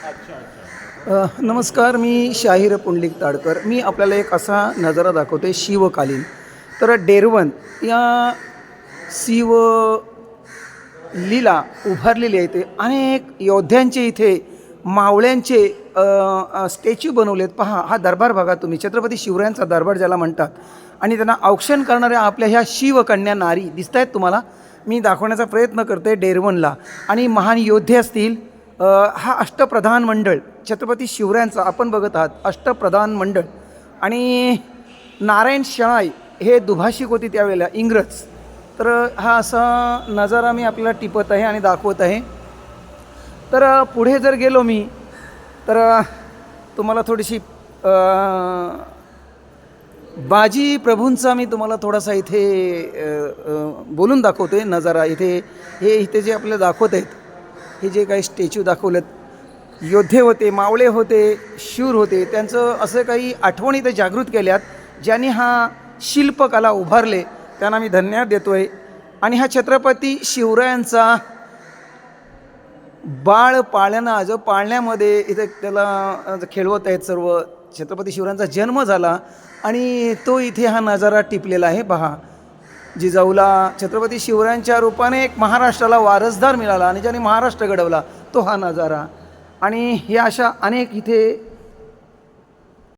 नमस्कार, मी शाहीर पुंडलिक ताडकर. मी आपल्याला एक असा नजारा दाखवते शिवकालीन. तर डेरवन या शिवलीला उभारलेली आहे. इथे अनेक योद्ध्यांचे, इथे मावळ्यांचे स्टॅच्यू बनवलेत. पहा, हा दरबार बघा तुम्ही, छत्रपती शिवरायांचा दरबार ज्याला म्हणतात. आणि त्यांना औक्षण करणाऱ्या आपल्या ह्या शिवकन्या नारी दिसत आहेत तुम्हाला. मी दाखवण्याचा प्रयत्न करते डेरवनला. आणि महान योद्धे असतील. हा अष्टप्रधान मंडळ छत्रपती शिवरायांचा आपण बघत आहात, अष्टप्रधान मंडळ. आणि नारायण शणाय हे दुभाषिक होते त्यावेळेला, इंग्रज. तर हा असा नजारा मी आपल्याला टिपत आहे आणि दाखवत आहे. तर पुढे जर गेलो मी, तर तुम्हाला थोडीशी बाजी प्रभूंचा मी तुम्हाला थोडासा इथे बोलून दाखवतो आहे नजारा. इथे जे आपल्याला दाखवत आहेत, हे जे काही स्टॅच्यू दाखवलेत, योद्धे होते, मावळे होते, शूर होते, त्यांचं असं काही आठवणी ते जागृत केल्यात. ज्यांनी हा शिल्पकला उभारले त्यांना मी धन्यवाद देतो आहे. आणि हा छत्रपती शिवरायांचा बाळ पाळणा, जो पाळण्यामध्ये इथे त्याला खेळवत आहेत सर्व. छत्रपती शिवरायांचा जन्म झाला आणि तो इथे हा नजारा टिपलेला आहे. पहा, जिजाऊला छत्रपती शिवरायांच्या रूपाने एक महाराष्ट्राला वारसदार मिळाला आणि ज्याने महाराष्ट्र घडवला तो हा नजारा. आणि हे अशा अनेक इथे